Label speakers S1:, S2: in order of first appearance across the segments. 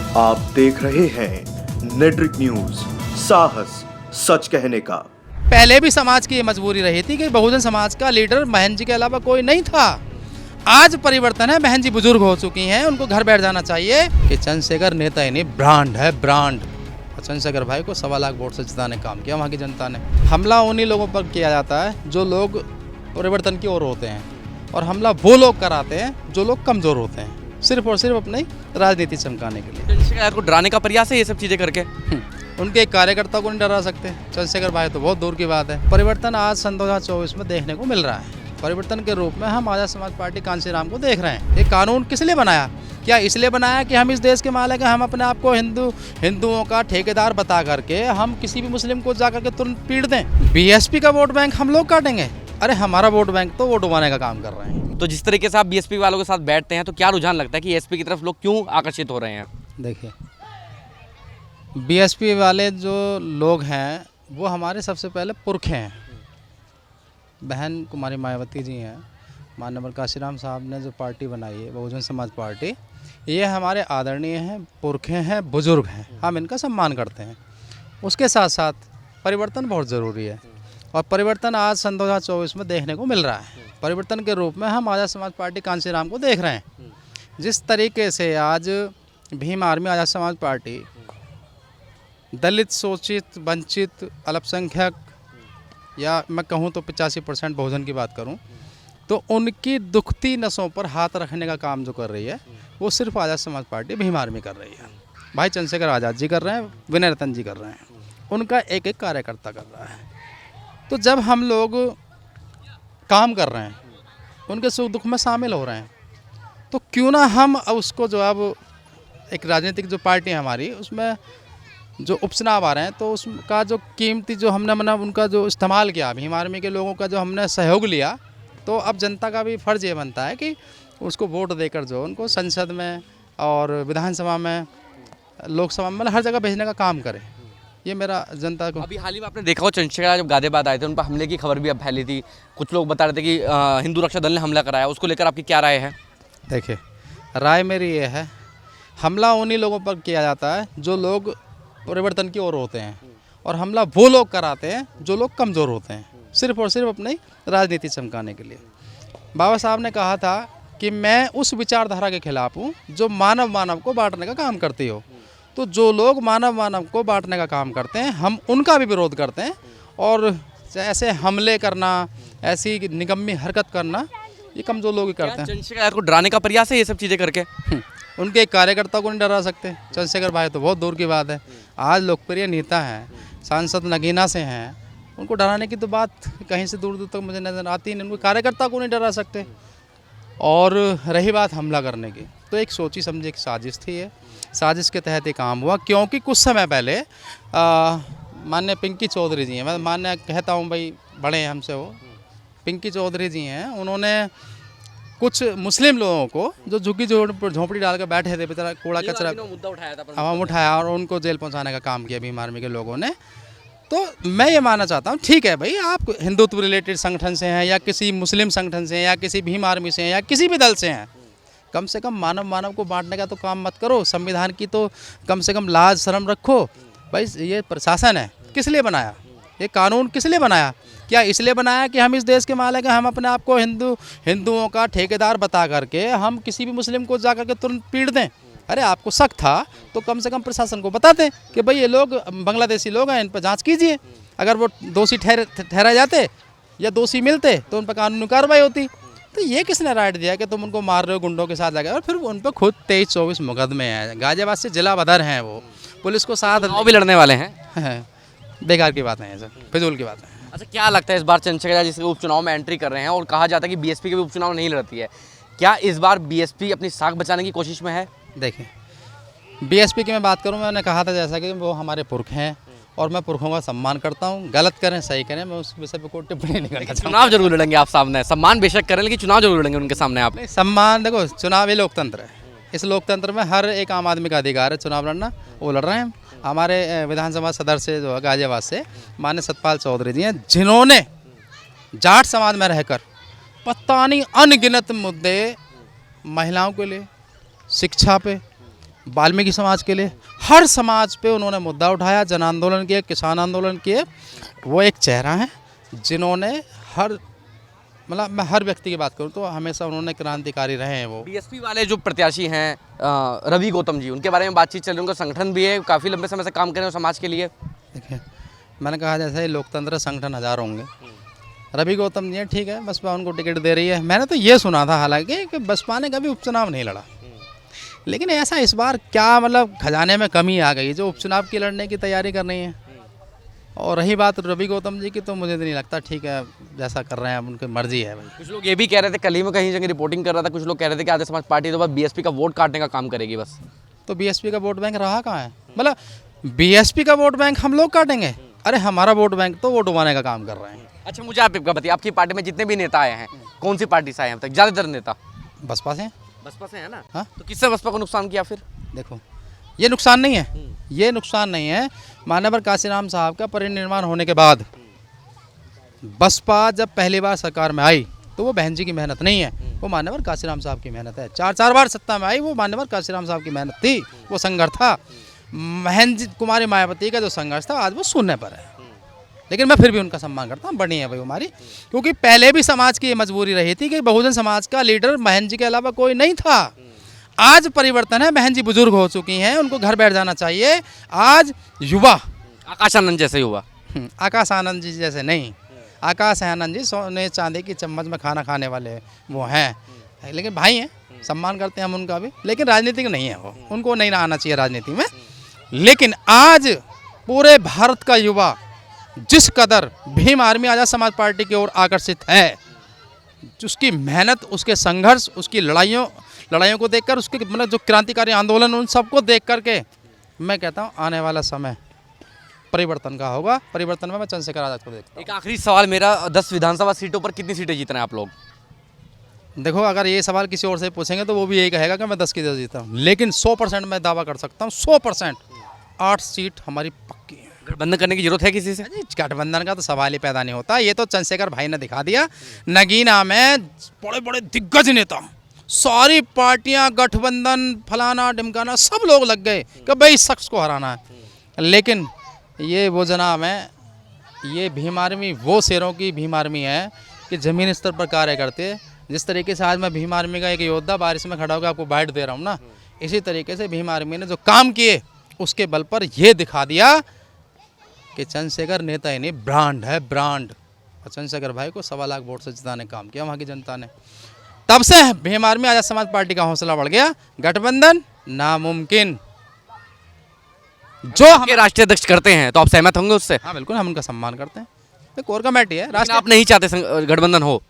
S1: आप देख रहे हैं नेट्रिक न्यूज, साहस सच कहने का।
S2: पहले भी समाज की ये मजबूरी रही थी कि बहुजन समाज का लीडर बहन जी के अलावा कोई नहीं था। आज परिवर्तन है, बहन जी बुजुर्ग हो चुकी हैं, उनको घर बैठ जाना चाहिए। कि चंद्रशेखर नेता ही नहीं, ब्रांड है, ब्रांड। चंद्रशेखर भाई को 1.25 लाख वोट से जिताने का काम किया वहाँ की जनता ने। हमला उन्हीं लोगों पर किया जाता है जो लोग परिवर्तन की ओर होते हैं, और हमला वो लोग कराते हैं जो लोग कमज़ोर होते हैं, सिर्फ और सिर्फ अपनी राजनीति चमकाने के लिए।
S3: चंद्रशेखर को डराने का प्रयास है ये सब चीज़ें करके।
S2: उनके एक कार्यकर्ता को नहीं डरा सकते। चंद्रशेखर भाई तो बहुत दूर की बात है। परिवर्तन आज सन 2024 में देखने को मिल रहा है। परिवर्तन के रूप में हम आज़ाद समाज पार्टी कांशीराम को देख रहे हैं। ये कानून किस लिए बनाया? क्या इसलिए बनाया कि हम इस देश के मालिक हैं, हम अपने आप को हिंदुओं का ठेकेदार बता करके हम किसी भी मुस्लिम को जा करके तुरंत पीट दें? बीएसपी का वोट बैंक हम लोग काटेंगे? अरे हमारा वोट बैंक तो वोट उबाने का काम कर रहे हैं।
S3: तो जिस तरीके से आप बीएसपी वालों के साथ बैठते हैं तो क्या रुझान लगता है कि एसपी की तरफ लोग क्यों आकर्षित हो रहे हैं?
S2: देखिए, बीएसपी वाले जो लोग हैं वो हमारे सबसे पहले पुरखे हैं। बहन कुमारी मायावती जी हैं, माननीय कांशीराम साहब ने जो पार्टी बनाई है बहुजन समाज पार्टी, ये हमारे आदरणीय हैं, पुरखे हैं, बुजुर्ग हैं, हम इनका सम्मान करते हैं। उसके साथ साथ परिवर्तन बहुत ज़रूरी है, और परिवर्तन आज सन 2024 में देखने को मिल रहा है। परिवर्तन के रूप में हम आज़ाद समाज पार्टी कांशीराम को देख रहे हैं। जिस तरीके से आज भीम आर्मी आज़ाद समाज पार्टी दलित, शोषित, वंचित, अल्पसंख्यक, या मैं कहूँ तो 85% बहुजन की बात करूँ तो उनकी दुखती नसों पर हाथ रखने का काम जो कर रही है वो सिर्फ आज़ाद समाज पार्टी भीम आर्मी कर रही है। भाई चंद्रशेखर आज़ाद जी कर रहे हैं, विनय रतन जी कर रहे हैं, उनका एक एक कार्यकर्ता कर रहा है। तो जब हम लोग काम कर रहे हैं, उनके सुख दुख में शामिल हो रहे हैं, तो क्यों ना हम उसको जो अब एक राजनीतिक जो पार्टी है हमारी, उसमें जो उपचुनाव आ रहे हैं तो उसका जो कीमती जो हमने उनका जो इस्तेमाल किया, भीम आर्मी के लोगों का जो हमने सहयोग लिया, तो अब जनता का भी फ़र्ज़ ये बनता है कि उसको वोट देकर जो उनको संसद में और विधानसभा में, लोकसभा में, हर जगह भेजने का काम करे। ये मेरा जनता को।
S3: अभी हाल ही में आपने देखा हो चंद्रशेखर जब गाजियाबाद आए थे उन पर हमले की खबर भी अब फैली थी। कुछ लोग बता रहे थे कि हिंदू रक्षा दल ने हमला कराया, उसको लेकर आपकी क्या राय है?
S2: देखिए, राय मेरी ये है, हमला उन्हीं लोगों पर किया जाता है जो लोग परिवर्तन की ओर होते हैं, और हमला वो लोग कराते हैं जो लोग कमज़ोर होते हैं, सिर्फ और सिर्फ अपनी राजनीति चमकाने के लिए। बाबा साहब ने कहा था कि मैं उस विचारधारा के खिलाफ हूँ जो मानव को बांटने का काम करती हो। तो जो लोग मानव को बांटने का काम करते हैं, हम उनका भी विरोध करते हैं, और ऐसे हमले करना, ऐसी निकम्मी हरकत करना, ये कमज़ोर लोग ही करते हैं।
S3: चंद्रशेखर को डराने का प्रयास है ये सब चीज़ें करके।
S2: उनके एक कार्यकर्ता को नहीं डरा सकते। चंद्रशेखर भाई तो बहुत दूर की बात है। आज लोकप्रिय नेता हैं, सांसद नगीना से हैं, उनको डराने की तो बात कहीं से दूर दूर तक मुझे नज़र आती नहीं। उनको कार्यकर्ता को नहीं डरा सकते। और रही बात हमला करने की, तो एक सोची समझी एक साजिश थी। ये साजिश के तहत ये काम हुआ, क्योंकि कुछ समय पहले माननीय पिंकी चौधरी जी हैं, मैं माननीय कहता हूँ भाई, बड़े हैं हमसे वो, पिंकी चौधरी जी हैं, उन्होंने कुछ मुस्लिम लोगों को जो झुग्गी झोंपड़ी डाल कर बैठे थे, बेचारा कूड़ा कचरा
S3: मुद्दा उठाया था,
S2: हम उठाया और उनको जेल पहुंचाने का काम किया भीम आर्मी के लोगों ने। तो मैं ये मानना चाहता हूँ, ठीक है भाई, आप हिंदुत्व रिलेटेड संगठन से हैं, या किसी मुस्लिम संगठन से हैं, या किसी भीम आर्मी से हैं, या किसी भी दल से हैं, कम से कम मानव को बांटने का तो काम मत करो। संविधान की तो कम से कम लाज शर्म रखो। भाई ये प्रशासन है, किस लिए बनाया? ये कानून किस लिए बनाया? क्या इसलिए बनाया कि हम इस देश के मालिक हैं, हम अपने आप को हिंदुओं का ठेकेदार बता करके हम किसी भी मुस्लिम को जा करके तुरंत पीट दें? अरे आपको शक था तो कम से कम प्रशासन को बता दें कि भाई ये लोग बांग्लादेशी लोग हैं, इन पर जांच कीजिए। अगर वो दोषी ठहराए जाते या दोषी मिलते तो उन पर कानूनी कार्रवाई होती। तो ये किसने राइट दिया कि तुम उनको मार रहे हो गुंडों के साथ जाकर? और फिर उन पर खुद 23-24 मुकदमे हैं। गाजियाबाद से जिला बदर हैं, वो पुलिस को साथ
S3: भी लड़ने वाले हैं।
S2: बेकार की बात है, सर, फिजूल की बात है।
S3: अच्छा, क्या लगता है इस बार चंद्रशेखर जिसके उपचुनाव में एंट्री कर रहे हैं, और कहा जाता है कि बीएसपी के भी उपचुनाव नहीं लड़ती है, क्या इस बार बीएसपी अपनी साख बचाने की कोशिश में है?
S2: देखिए, बीएसपी की मैं बात करूं, मैंने कहा था जैसा कि वो हमारे पुरख हैं, और मैं पुरखों का सम्मान करता हूं। गलत करें सही करें, मैं उस विषय पर कोई टिप्पणी नहीं करता।
S3: चुनाव जरूर लड़ेंगे आप सामने, सम्मान बेशक करें, लेकिन चुनाव जरूर लड़ेंगे उनके सामने आप?
S2: सम्मान, देखो, चुनाव ये लोकतंत्र है। इस लोकतंत्र में हर एक आम आदमी का अधिकार है चुनाव लड़ना, वो लड़ रहे हैं। हमारे विधानसभा सदस्य से जो है गाजियाबाद से माननीय सतपाल चौधरी जी हैं, जिन्होंने जाट समाज में रहकर पता नहीं अनगिनत मुद्दे महिलाओं के लिए, शिक्षा पे, वाल्मीकि समाज के लिए, हर समाज पे उन्होंने मुद्दा उठाया, जन आंदोलन किए, किसान आंदोलन किए। वो एक चेहरा है जिन्होंने मतलब मैं हर व्यक्ति की बात करूँ तो हमेशा उन्होंने क्रांतिकारी रहे हैं वो।
S3: बीएसपी वाले जो प्रत्याशी हैं रवि गौतम जी, उनके बारे में बातचीत चल रही है। उनका संगठन भी है, काफ़ी लंबे समय से काम कर रहे हैं समाज के लिए।
S2: देखिए, मैंने कहा जैसे लोकतंत्र संगठन हज़ार होंगे, रवि गौतम जी ठीक है, बसपा उनको टिकट दे रही है। मैंने तो ये सुना था हालांकि कि बसपा ने कभी उपचुनाव नहीं लड़ा, लेकिन ऐसा इस बार क्या मतलब खजाने में कमी आ गई जो उपचुनाव की लड़ने की तैयारी कर रही है। और रही बात रवि गौतम जी की, तो मुझे तो नहीं लगता, ठीक है जैसा कर रहे हैं अब उनकी मर्जी है भाई।
S3: कुछ लोग ये भी कह रहे थे, कल ही में कहीं जगह रिपोर्टिंग कर रहा था, कुछ लोग कह रहे थे कि आर्य समाज पार्टी तो बस बीएसपी का वोट काटने का काम करेगी बस।
S2: तो बीएसपी का वोट बैंक रहा कहाँ है? मतलब बीएसपी का वोट बैंक हम लोग काटेंगे? अरे हमारा वोट बैंक तो वोट उगाने का काम कर रहे हैं।
S3: अच्छा, मुझे आप बताइए, आपकी पार्टी में जितने भी नेता आए हैं, कौन सी पार्टी से आए हैं अब तक ज़्यादातर नेता?
S2: बसपा से।
S3: बसपा से है ना?
S2: हाँ,
S3: तो किससे बसपा को नुकसान किया फिर?
S2: देखो ये नुकसान नहीं है, ये नुकसान नहीं है। माननीय काशीराम साहब का परिनिर्वाण होने के बाद बसपा जब पहली बार सरकार में आई तो वो बहन जी की मेहनत नहीं है, वो मान्यवर काशीराम साहब की मेहनत है। चार बार सत्ता में आई, वो मान्यवर काशीराम साहब की मेहनत थी, वो संघर्ष था। बहन जी कुमारी मायावती का जो संघर्ष था आज वो शून्य पर है, लेकिन मैं फिर भी उनका सम्मान करता हूँ, बड़ी है भाई हमारी, क्योंकि पहले भी समाज की ये मजबूरी रही थी कि बहुजन समाज का लीडर बहन जी के अलावा कोई नहीं था। आज परिवर्तन है, बहन जी बुजुर्ग हो चुकी हैं, उनको घर बैठ जाना चाहिए। आज युवा
S3: आकाश आनंद जैसे ही हुआ।
S2: आकाश आनंद जी जैसे नहीं, आकाश आनंद जी सोने चांदी की चम्मच में खाना खाने वाले वो हैं, लेकिन भाई हैं, सम्मान करते हैं हम उनका भी, लेकिन राजनीतिक नहीं है वो, उनको नहीं आना चाहिए राजनीति में। लेकिन आज पूरे भारत का युवा जिस कदर भीम आर्मी आज़ाद समाज पार्टी की ओर आकर्षित है, उसकी मेहनत, उसके संघर्ष, उसकी लड़ाइयों को देखकर, उसके मतलब जो क्रांतिकारी आंदोलन, उन सबको देख करके मैं कहता हूँ आने वाला समय परिवर्तन का होगा। परिवर्तन में मैं चंद्रशेखर आज़ाद को देखता हूँ।
S3: एक आखिरी सवाल मेरा, 10 विधानसभा सीटों पर कितनी सीटें जीतना है आप लोग?
S2: देखो, अगर ये सवाल किसी और से पूछेंगे तो वो भी यही कहेगा कि मैं 10 की 10 जीता हूँ, लेकिन 100% मैं दावा कर सकता हूँ, 100% 8 सीट हमारी पक्की है।
S3: गठबंधन करने की जरूरत है किसी से?
S2: गठबंधन का तो सवाल ही पैदा नहीं होता, ये तो चंद्रशेखर भाई ने दिखा दिया। नगीना में बड़े बड़े दिग्गज नेता, सारी पार्टियां, गठबंधन, फलाना ढिमकाना, सब लोग लग गए कि भाई इस शख्स को हराना है। लेकिन ये वो जनाब है, ये भीम आर्मी वो शेरों की भीम आर्मी है कि ज़मीन स्तर पर कार्य करते हैं। जिस तरीके से आज मैं भीम आर्मी का एक योद्धा बारिश में खड़ा होकर आपको बाइट दे रहा हूँ ना, इसी तरीके से भीम आर्मी ने जो काम किए उसके बल पर ये दिखा दिया कि चंद्रशेखर नेता ही नहीं, ब्रांड है, ब्रांड। और चंद्रशेखर भाई को 1.25 लाख वोट से जिताने का काम किया वहाँ की जनता ने। तब से भीम आर्मी आज़ाद समाज पार्टी का हौसला बढ़ गया। गठबंधन नामुमकिन। जो
S3: आपके राष्ट्रीय अध्यक्ष करते हैं तो आप सहमत होंगे उससे?
S2: हाँ बिल्कुल, हम उनका सम्मान करते हैं। कोर कमेटी है,
S3: लेकिन आप नहीं चाहते गठबंधन हो?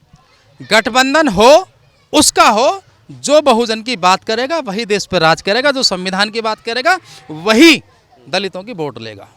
S2: गठबंधन हो, उसका हो जो बहुजन की बात करेगा वही देश पर राज करेगा, जो संविधान की बात करेगा वही दलितों की वोट लेगा।